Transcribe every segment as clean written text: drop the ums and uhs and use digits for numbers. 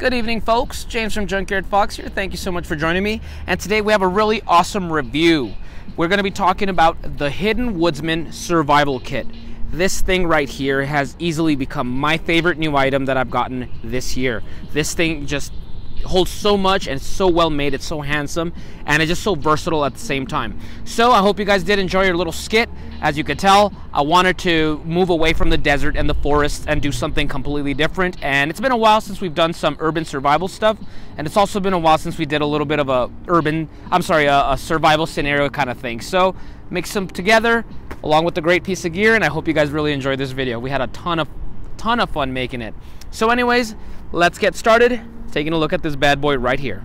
Good evening, folks. James from Junkyard Fox here. Thank you so much for joining me. And today we have a really awesome review. We're going to be talking about the Hidden Woodsmen Survival Kit. This thing right here has easily become my favorite new item that I've gotten this year. This thing just holds so much and it's so well made. It's so handsome and it's just so versatile at the same time. So I hope you guys did enjoy your little skit. As you could tell, I wanted to move away from the desert and the forests and do something completely different. And it's been a while since we've done some urban survival stuff, and it's also been a while since we did a little bit of a survival scenario kind of thing. So mix them together along with a great piece of gear, and I hope you guys really enjoyed this video. We had a ton of fun making it. So anyways, let's get started taking a look at this bad boy right here.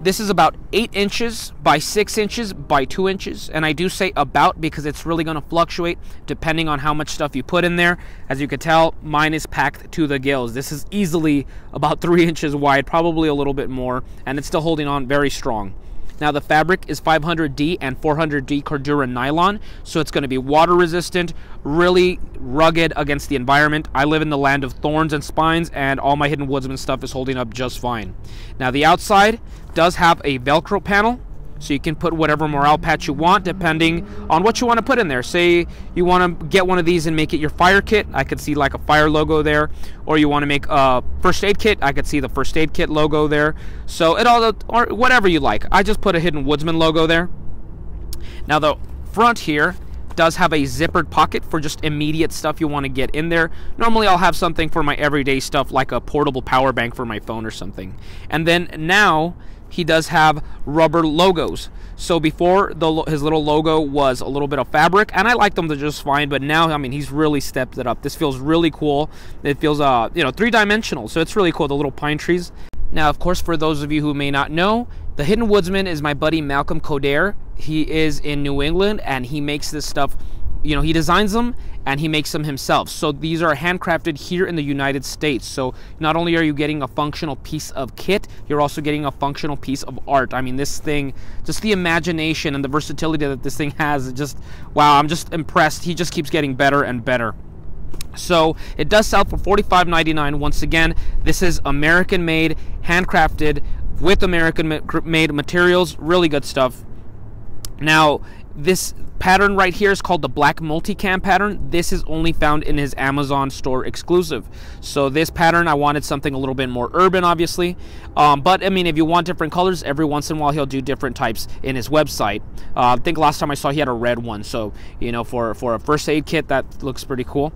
This is about 8 inches by 6 inches by 2 inches, and I do say about because it's really going to fluctuate depending on how much stuff you put in there. As you can tell, mine is packed to the gills. This is easily about 3 inches wide, probably a little bit more, and it's still holding on very strong. Now the fabric is 500D and 400D Cordura nylon, so it's going to be water resistant, really rugged against the environment. I live in the land of thorns and spines, and all my Hidden Woodsman stuff is holding up just fine. Now the outside does have a Velcro panel, so you can put whatever morale patch you want depending on what you want to put in there. Say you want to get one of these and make it your fire kit. I could see like a fire logo there. Or you want to make a first aid kit. I could see the first aid kit logo there. So it all, or whatever you like. I just put a Hidden Woodsman logo there. Now the front here does have a zippered pocket for just immediate stuff you want to get in there. Normally I'll have something for my everyday stuff like a portable power bank for my phone or something. And then now he does have rubber logos. So before his little logo was a little bit of fabric, and I liked them just fine, but now, I mean, he's really stepped it up. This feels really cool. It feels, three-dimensional, so it's really cool, the little pine trees. Now, of course, for those of you who may not know, the Hidden Woodsman is my buddy Malcolm Coder. He is in New England, and he makes this stuff, he designs them, and he makes them himself. So these are handcrafted here in the United States. So not only are you getting a functional piece of kit, you're also getting a functional piece of art. I mean, this thing, just the imagination and the versatility that this thing has, just, wow, I'm just impressed. He just keeps getting better and better. So it does sell for $45.99. Once again, this is American-made, handcrafted, with American-made materials, really good stuff. Now, this pattern right here is called the Black Multicam pattern. This is only found in his Amazon store exclusive. So this pattern, I wanted something a little bit more urban, obviously. But, I mean, if you want different colors, every once in a while he'll do different types in his website. I think last time I saw he had a red one. So, for a first aid kit, that looks pretty cool.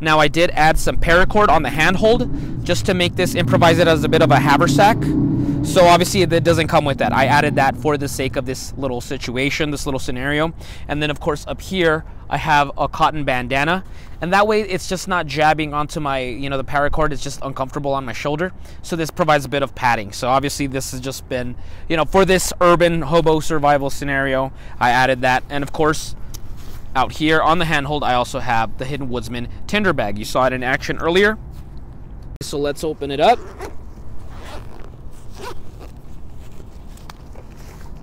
Now, I did add some paracord on the handhold just to make this, improvise it as a bit of a haversack. So obviously it doesn't come with that. I added that for the sake of this little situation, this little scenario. And then of course up here I have a cotton bandana, and that way it's just not jabbing onto my, the paracord. It's just uncomfortable on my shoulder. So this provides a bit of padding. So obviously this has just been, for this urban hobo survival scenario, I added that. And of course, out here on the handhold, I also have the Hidden Woodsman tinder bag. You saw it in action earlier. So let's open it up.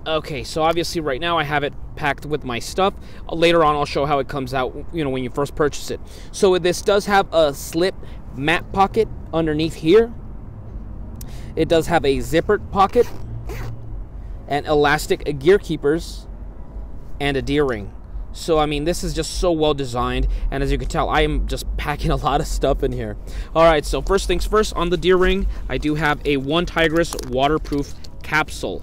Okay, so obviously right now I have it packed with my stuff. Later on I'll show how it comes out, when you first purchase it. So this does have a slip mat pocket underneath here. It does have a zippered pocket and elastic gear keepers and a deer ring. So, I mean, this is just so well designed, and as you can tell, I am just packing a lot of stuff in here. Alright, so first things first, on the deer ring, I do have a One Tigress waterproof capsule.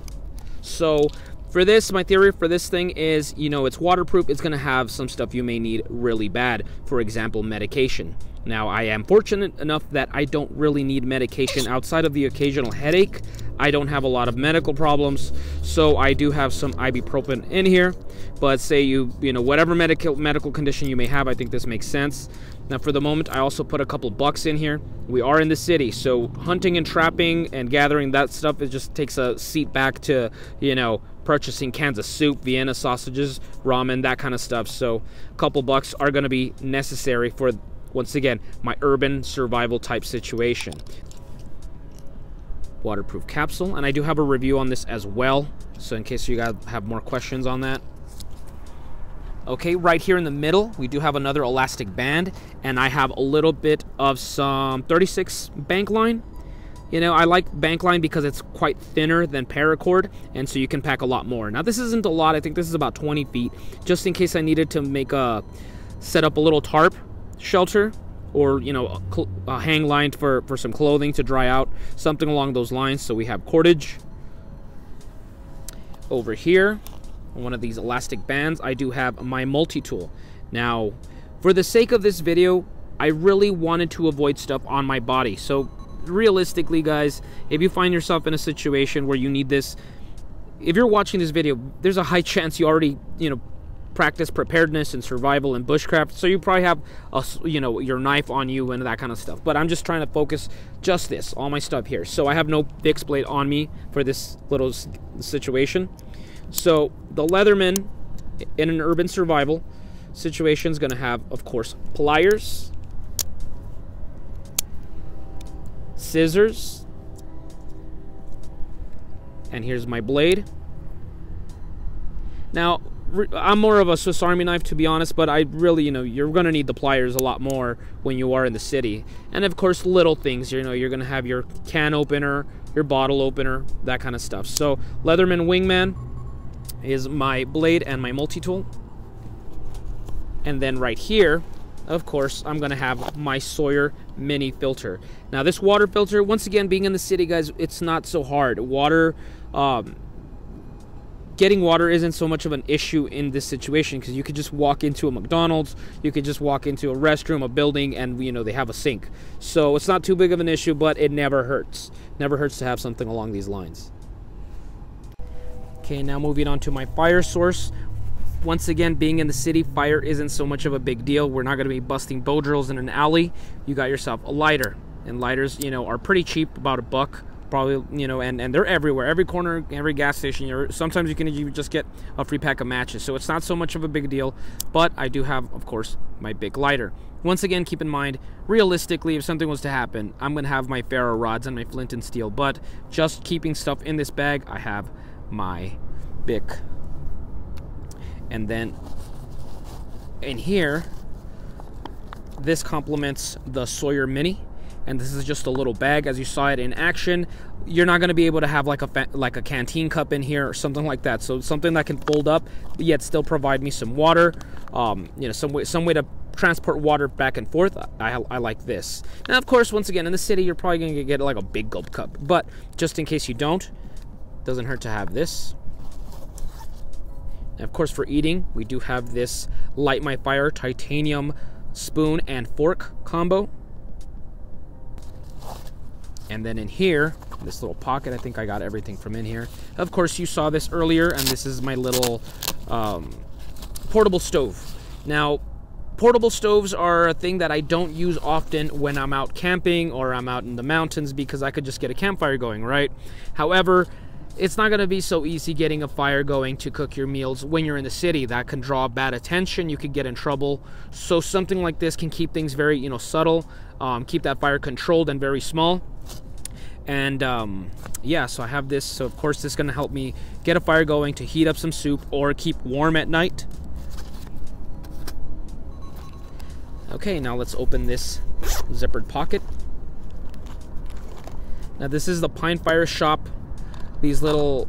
So, for this, my theory for this thing is, it's waterproof. It's going to have some stuff you may need really bad. For example, medication. Now, I am fortunate enough that I don't really need medication outside of the occasional headache. I don't have a lot of medical problems, so I do have some ibuprofen in here. But say whatever medical condition you may have, I think this makes sense. Now, for the moment, I also put a couple bucks in here. We are in the city, so hunting and trapping and gathering that stuff, it just takes a seat back to, purchasing cans of soup, Vienna sausages, ramen, that kind of stuff. So a couple bucks are going to be necessary for, once again, my urban survival type situation. Waterproof capsule, and I do have a review on this as well, so in case you guys have more questions on that. Okay, right here in the middle, we do have another elastic band, and I have a little bit of some 36 Bankline. You know, I like Bankline because it's quite thinner than paracord, and so you can pack a lot more. Now, this isn't a lot. I think this is about 20 feet, just in case I needed to set up a little tarp shelter, or, you know, a hang line for some clothing to dry out, something along those lines. So we have cordage. Over here, one of these elastic bands, I do have my multi-tool. Now, for the sake of this video, I really wanted to avoid stuff on my body. So realistically, guys, if you find yourself in a situation where you need this, if you're watching this video, there's a high chance you already, you know, practice preparedness and survival and bushcraft, so you probably have your knife on you and that kind of stuff. But I'm just trying to focus just this, all my stuff here. So I have no fixed blade on me for this little situation. So the Leatherman in an urban survival situation is going to have, of course, pliers, scissors, and here's my blade. Now, I'm more of a Swiss Army knife, to be honest, but I really, you're going to need the pliers a lot more when you are in the city. And of course, little things, you're going to have your can opener, your bottle opener, that kind of stuff. So Leatherman Wingman is my blade and my multi-tool. And then right here, of course, I'm going to have my Sawyer mini filter. Now, this water filter, once again, being in the city, guys, it's not so hard. Getting water isn't so much of an issue in this situation, because you could just walk into a McDonald's, you could just walk into a restroom, a building, and they have a sink. So it's not too big of an issue, but it never hurts. Never hurts to have something along these lines. Okay, now moving on to my fire source. Once again, being in the city, fire isn't so much of a big deal. We're not going to be busting bow drills in an alley. You got yourself a lighter, and lighters, are pretty cheap, about $1. Probably, and they're everywhere, every corner, every gas station. Sometimes you can just get a free pack of matches, so it's not so much of a big deal. But I do have, of course, my BIC Lighter. Once again, keep in mind, realistically, if something was to happen, I'm going to have my ferro rods and my flint and steel. But just keeping stuff in this bag, I have my BIC. And then in here, this complements the Sawyer Mini. And this is just a little bag. As you saw it in action, you're not going to be able to have like a canteen cup in here or something like that. So something that can fold up, yet still provide me some water. Some way to transport water back and forth. I like this. Now, of course, once again, in the city, you're probably going to get like a big gulp cup. But just in case you don't, doesn't hurt to have this. And of course, for eating, we do have this Light My Fire titanium spoon and fork combo. And then in here, this little pocket, I think I got everything from in here. Of course, you saw this earlier, and this is my little portable stove. Now, portable stoves are a thing that I don't use often when I'm out camping or I'm out in the mountains, because I could just get a campfire going, right? However, it's not going to be so easy getting a fire going to cook your meals when you're in the city. That can draw bad attention. You could get in trouble. So something like this can keep things very, subtle, keep that fire controlled and very small. And yeah, so I have this. So of course, this is going to help me get a fire going to heat up some soup or keep warm at night. Okay, now let's open this zippered pocket. Now this is the Pine Fire Shop. These little,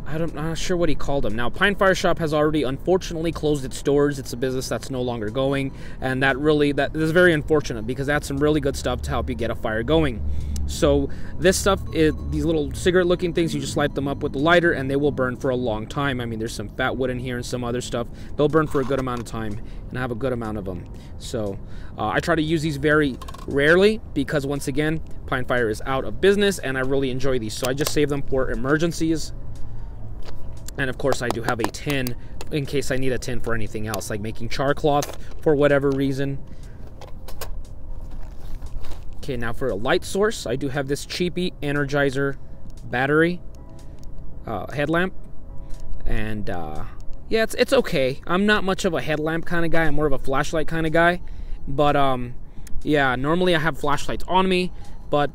I'm not sure what he called them. Now, Pine Fire Shop has already, unfortunately, closed its doors. It's a business that's no longer going, and that is very unfortunate, because that's some really good stuff to help you get a fire going. So this stuff, these little cigarette-looking things, you just light them up with the lighter, and they will burn for a long time. I mean, there's some fat wood in here and some other stuff. They'll burn for a good amount of time, and I have a good amount of them. So I try to use these very rarely, because once again, Pine Fire is out of business, and I really enjoy these. So I just save them for emergencies. And of course, I do have a tin in case I need a tin for anything else, like making char cloth for whatever reason. Okay, now for a light source, I do have this cheapy Energizer battery headlamp. And yeah, it's okay. I'm not much of a headlamp kind of guy. I'm more of a flashlight kind of guy. But yeah, normally I have flashlights on me. But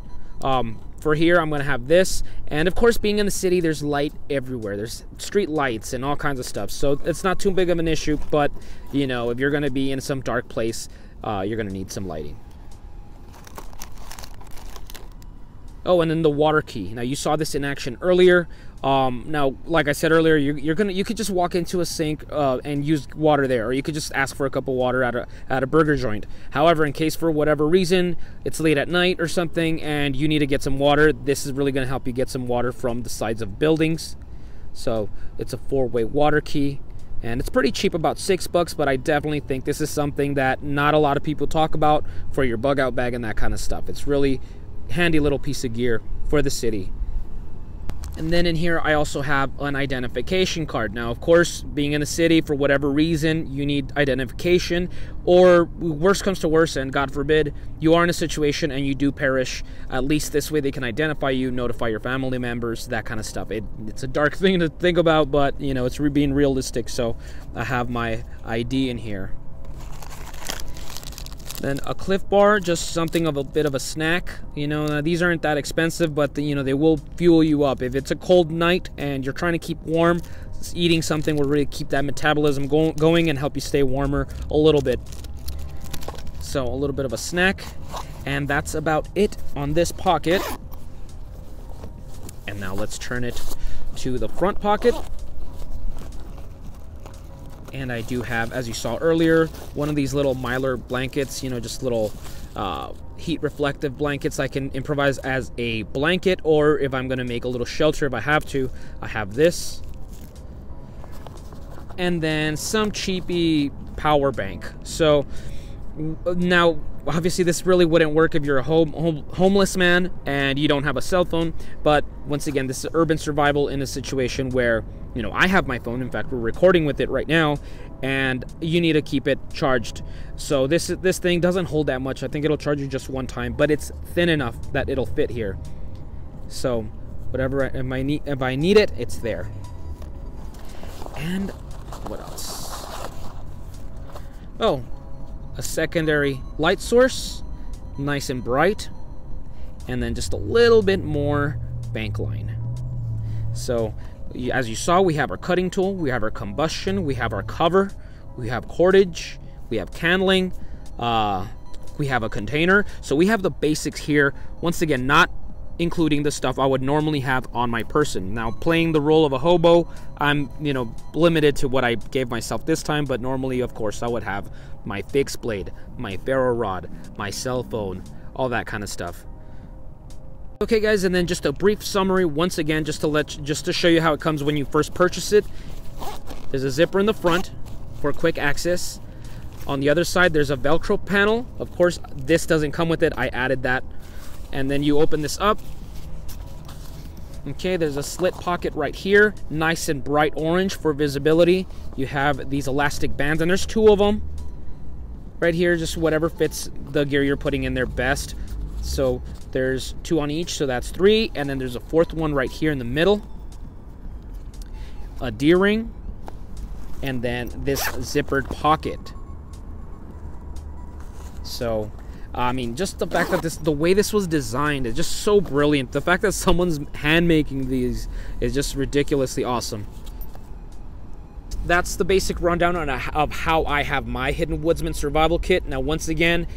for here, I'm going to have this. And of course, being in the city, there's light everywhere. There's street lights and all kinds of stuff. So it's not too big of an issue. But, you know, if you're going to be in some dark place, you're going to need some lighting. Oh, and then the water key. Now, you saw this in action earlier. Now, like I said earlier, you could just walk into a sink and use water there, or you could just ask for a cup of water at a burger joint. However, in case for whatever reason it's late at night or something and you need to get some water, this is really going to help you get some water from the sides of buildings. So it's a 4-way water key, and it's pretty cheap, about $6, but I definitely think this is something that not a lot of people talk about for your bug out bag and that kind of stuff. It's really handy little piece of gear for the city. And then in here I also have an identification card. Now, of course, being in the city, for whatever reason you need identification, or worst comes to worst and God forbid you are in a situation and you do perish, at least this way they can identify you, notify your family members, that kind of stuff. It's a dark thing to think about, but you know, it's being realistic. So I have my ID in here. Then a Clif Bar, just something of a bit of a snack. You know, these aren't that expensive, but you know, they will fuel you up. If it's a cold night and you're trying to keep warm, eating something will really keep that metabolism going and help you stay warmer a little bit. So a little bit of a snack, and that's about it on this pocket. And now let's turn it to the front pocket. And I do have, as you saw earlier, one of these little Mylar blankets, you know, just little heat reflective blankets I can improvise as a blanket, or if I'm going to make a little shelter if I have to, I have this. And then some cheapy power bank. So now, obviously this really wouldn't work if you're a homeless man and you don't have a cell phone, but once again, this is urban survival in a situation where, you know, I have my phone. In fact, we're recording with it right now, and you need to keep it charged. So this thing doesn't hold that much. I think it'll charge you just one time, but it's thin enough that it'll fit here. So whatever, if I need it, it's there. And what else? Oh, a secondary light source, nice and bright, and then just a little bit more Bankline. So as you saw, we have our cutting tool, we have our combustion, we have our cover, we have cordage, we have candling, we have a container. So we have the basics here. Once again, not including the stuff I would normally have on my person. Now, playing the role of a hobo, I'm, you know, limited to what I gave myself this time, but normally, of course, I would have my fixed blade, my ferro rod, my cell phone, all that kind of stuff. Okay, guys, and then just a brief summary once again, just to show you how it comes when you first purchase it. There's a zipper in the front for quick access. On the other side, there's a Velcro panel. Of course, this doesn't come with it. I added that. And then you open this up. Okay, there's a slit pocket right here, nice and bright orange for visibility. You have these elastic bands, and there's 2 of them right here, just whatever fits the gear you're putting in there best. So there's 2 on each, so that's 3, and then there's a 4th one right here in the middle, a D-ring, and then this zippered pocket. So I mean, just the fact that the way this was designed is just so brilliant. The fact that someone's hand making these is just ridiculously awesome. That's the basic rundown of how I have my Hidden Woodsmen Survival Kit. Now, once again,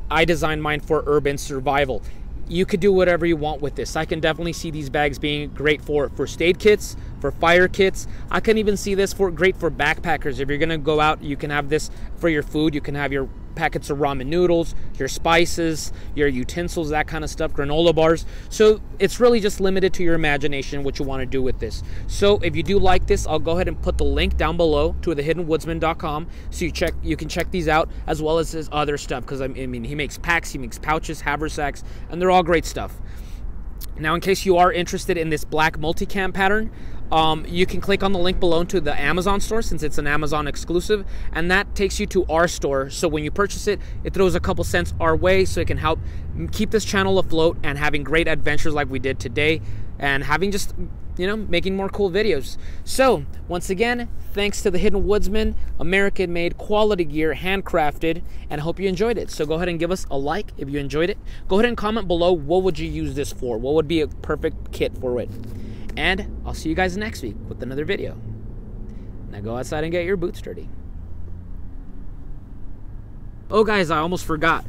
I designed mine for urban survival. You could do whatever you want with this. I can definitely see these bags being great for first aid kits, for fire kits. I can even see this great for backpackers. If you're gonna go out, you can have this for your food. You can have your packets of ramen noodles, your spices, your utensils, that kind of stuff, granola bars. So it's really just limited to your imagination what you want to do with this. So if you do like this, I'll go ahead and put the link down below to thehiddenwoodsman.com so you can check these out, as well as his other stuff, because I mean, he makes packs, he makes pouches, haversacks, and they're all great stuff. Now, in case you are interested in this black multicam pattern, you can click on the link below to the Amazon store, since it's an Amazon exclusive, and that takes you to our store. So when you purchase it, it throws a couple cents our way so it can help keep this channel afloat and having great adventures like we did today. and having just, you know, making more cool videos. So once again, thanks to the Hidden Woodsmen, American-made quality gear, handcrafted, and I hope you enjoyed it. So go ahead and give us a like if you enjoyed it. Go ahead and comment below, what would you use this for? What would be a perfect kit for it? And I'll see you guys next week with another video. Now go outside and get your boots dirty. Oh guys, I almost forgot.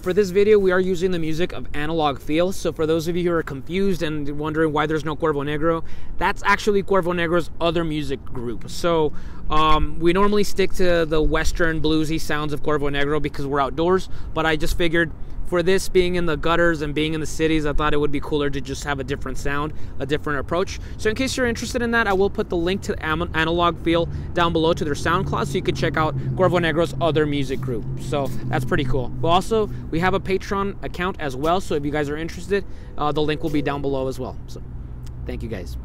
For this video, we are using the music of Analog Feel. So for those of you who are confused and wondering why there's no Cuervo Negro, that's actually Cuervo Negro's other music group. So we normally stick to the Western bluesy sounds of Cuervo Negro because we're outdoors, but I just figured for this, being in the gutters and being in the cities, I thought it would be cooler to just have a different sound, a different approach. So in case you're interested in that, I will put the link to Analog Feel down below to their SoundCloud, so you can check out Cuervo Negro's other music group. So that's pretty cool. But also, we have a Patreon account as well, so if you guys are interested, the link will be down below as well. So thank you guys.